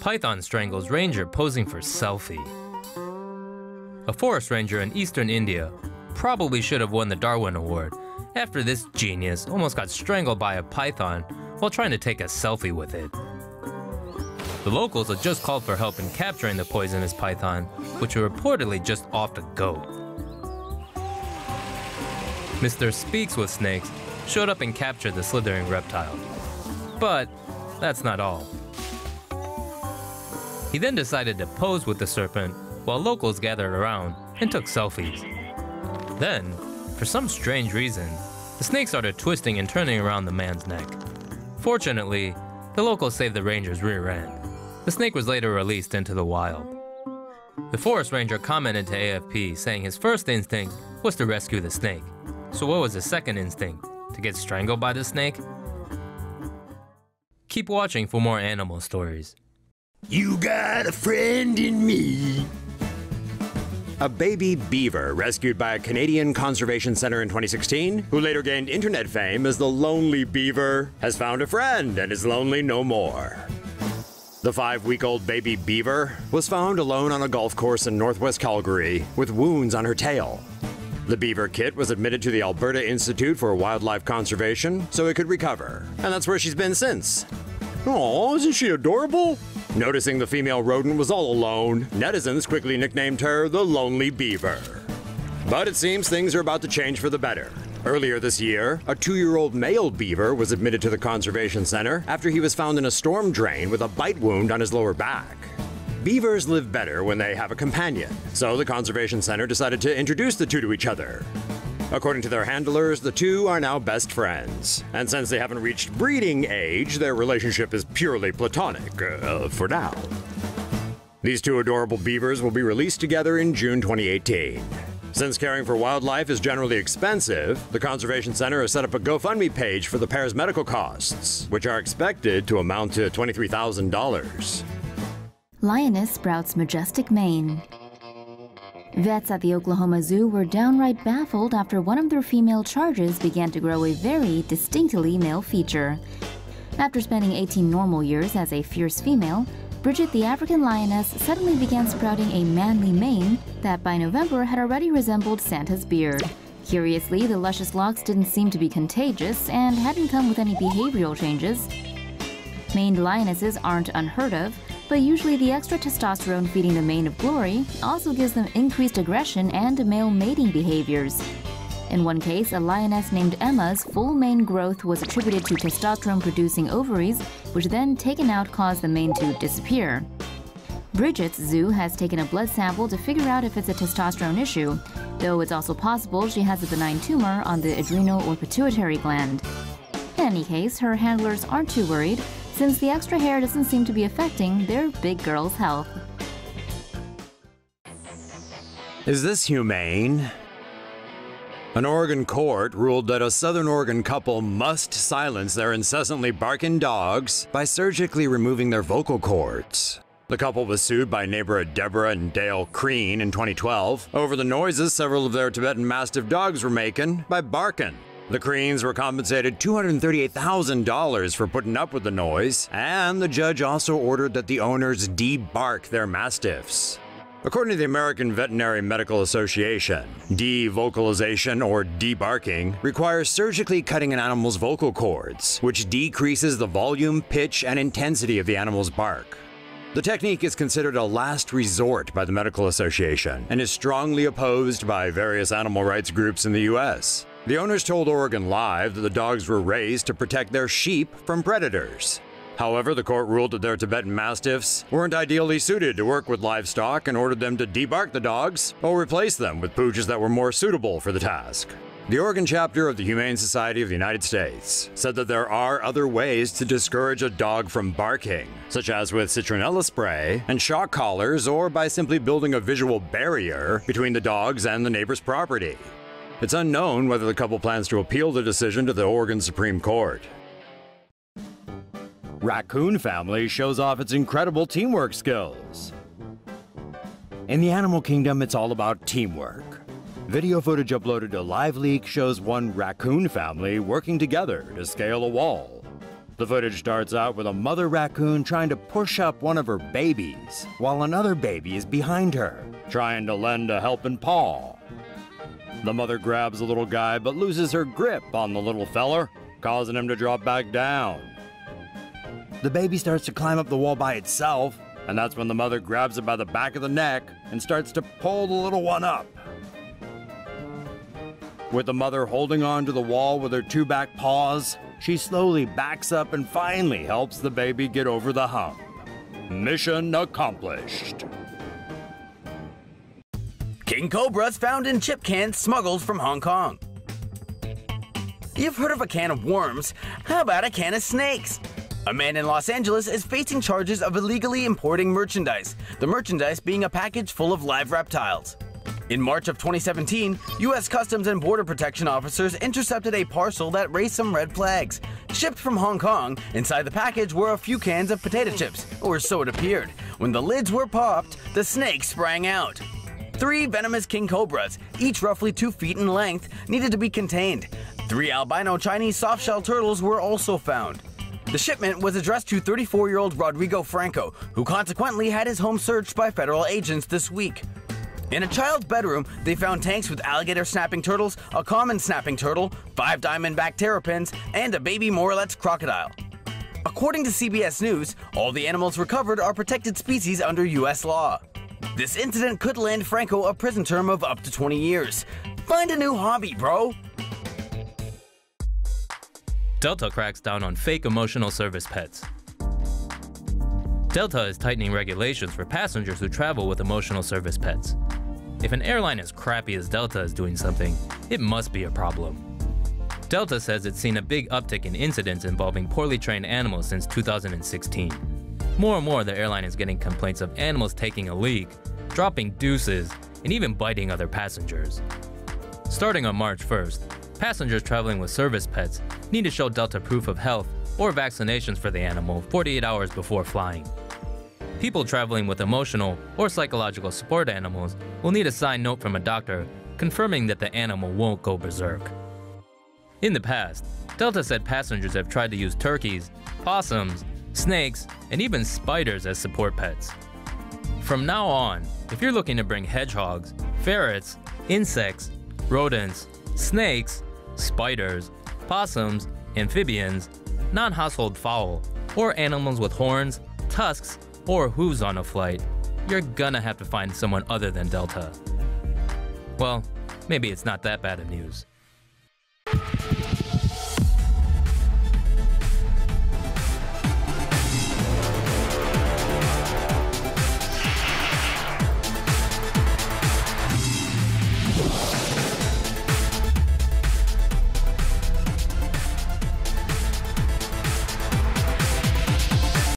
Python strangles ranger posing for selfie. A forest ranger in eastern India probably should have won the Darwin Award after this genius almost got strangled by a python while trying to take a selfie with it. The locals had just called for help in capturing the poisonous python, which were reportedly just off the goat. Mr. Speaks with Snakes showed up and captured the slithering reptile. But that's not all. He then decided to pose with the serpent while locals gathered around and took selfies. Then, for some strange reason, the snake started twisting and turning around the man's neck. Fortunately, the locals saved the ranger's rear end. The snake was later released into the wild. The forest ranger commented to AFP saying his first instinct was to rescue the snake. So what was his second instinct? To get strangled by the snake? Keep watching for more animal stories. You got a friend in me. A baby beaver rescued by a Canadian conservation center in 2016, who later gained internet fame as the Lonely Beaver, has found a friend and is lonely no more. The 5-week-old baby beaver was found alone on a golf course in northwest Calgary with wounds on her tail. The beaver kit was admitted to the Alberta Institute for Wildlife Conservation so it could recover, and that's where she's been since. Aw, isn't she adorable? Noticing the female rodent was all alone, netizens quickly nicknamed her the Lonely Beaver. But it seems things are about to change for the better. Earlier this year, a 2-year-old male beaver was admitted to the conservation center after he was found in a storm drain with a bite wound on his lower back. Beavers live better when they have a companion, so the conservation center decided to introduce the two to each other. According to their handlers, the two are now best friends. And since they haven't reached breeding age, their relationship is purely platonic, for now. These two adorable beavers will be released together in June 2018. Since caring for wildlife is generally expensive, the Conservation Center has set up a GoFundMe page for the pair's medical costs, which are expected to amount to $23,000. Lioness sprouts majestic mane. Vets at the Oklahoma Zoo were downright baffled after one of their female charges began to grow a very distinctly male feature. After spending 18 normal years as a fierce female, Bridget the African lioness suddenly began sprouting a manly mane that by November had already resembled Santa's beard. Curiously, the luscious locks didn't seem to be contagious and hadn't come with any behavioral changes. Maned lionesses aren't unheard of, but usually the extra testosterone feeding the mane of glory also gives them increased aggression and male mating behaviors. In one case, a lioness named Emma's full mane growth was attributed to testosterone-producing ovaries, which then taken out caused the mane to disappear. Bridget's zoo has taken a blood sample to figure out if it's a testosterone issue, though it's also possible she has a benign tumor on the adrenal or pituitary gland. In any case, her handlers aren't too worried, since the extra hair doesn't seem to be affecting their big girl's health. Is this humane? An Oregon court ruled that a Southern Oregon couple must silence their incessantly barking dogs by surgically removing their vocal cords. The couple was sued by neighbor Deborah and Dale Crean in 2012 over the noises several of their Tibetan Mastiff dogs were making by barking. The Creans were compensated $238,000 for putting up with the noise, and the judge also ordered that the owners debark their Mastiffs. According to the American Veterinary Medical Association, devocalization or debarking requires surgically cutting an animal's vocal cords, which decreases the volume, pitch, and intensity of the animal's bark. The technique is considered a last resort by the Medical Association and is strongly opposed by various animal rights groups in the U.S. The owners told Oregon Live that the dogs were raised to protect their sheep from predators. However, the court ruled that their Tibetan Mastiffs weren't ideally suited to work with livestock and ordered them to debark the dogs or replace them with pooches that were more suitable for the task. The Oregon chapter of the Humane Society of the United States said that there are other ways to discourage a dog from barking, such as with citronella spray and shock collars, or by simply building a visual barrier between the dogs and the neighbor's property. It's unknown whether the couple plans to appeal the decision to the Oregon Supreme Court. Raccoon family shows off its incredible teamwork skills. In the animal kingdom, it's all about teamwork. Video footage uploaded to LiveLeak shows one raccoon family working together to scale a wall. The footage starts out with a mother raccoon trying to push up one of her babies, while another baby is behind her, trying to lend a helping paw. The mother grabs the little guy but loses her grip on the little feller, causing him to drop back down. The baby starts to climb up the wall by itself, and that's when the mother grabs it by the back of the neck and starts to pull the little one up. With the mother holding on to the wall with her two back paws, she slowly backs up and finally helps the baby get over the hump. Mission accomplished. King cobras found in chip cans smuggled from Hong Kong. You've heard of a can of worms. How about a can of snakes? A man in Los Angeles is facing charges of illegally importing merchandise, the merchandise being a package full of live reptiles. In March of 2017, U.S. Customs and Border Protection officers intercepted a parcel that raised some red flags. Shipped from Hong Kong, inside the package were a few cans of potato chips, or so it appeared. When the lids were popped, the snake sprang out. 3 venomous king cobras, each roughly 2 feet in length, needed to be contained. 3 albino Chinese softshell turtles were also found. The shipment was addressed to 34-year-old Rodrigo Franco, who consequently had his home searched by federal agents this week. In a child's bedroom, they found tanks with alligator snapping turtles, a common snapping turtle, 5 diamondback terrapins, and a baby Morelet's crocodile. According to CBS News, all the animals recovered are protected species under U.S. law. This incident could land Franco a prison term of up to 20 years. Find a new hobby, bro! Delta cracks down on fake emotional service pets. Delta is tightening regulations for passengers who travel with emotional service pets. If an airline as crappy as Delta is doing something, it must be a problem. Delta says it's seen a big uptick in incidents involving poorly trained animals since 2016. More and more, the airline is getting complaints of animals taking a leak, dropping deuces, and even biting other passengers. Starting on March 1st, passengers traveling with service pets need to show Delta proof of health or vaccinations for the animal 48 hours before flying. People traveling with emotional or psychological support animals will need a signed note from a doctor confirming that the animal won't go berserk. In the past, Delta said passengers have tried to use turkeys, possums, snakes, and even spiders as support pets. From now on, if you're looking to bring hedgehogs, ferrets, insects, rodents, snakes, spiders, possums, amphibians, non-household fowl, or animals with horns, tusks, or hooves on a flight, you're gonna have to find someone other than Delta. Well, maybe it's not that bad of news.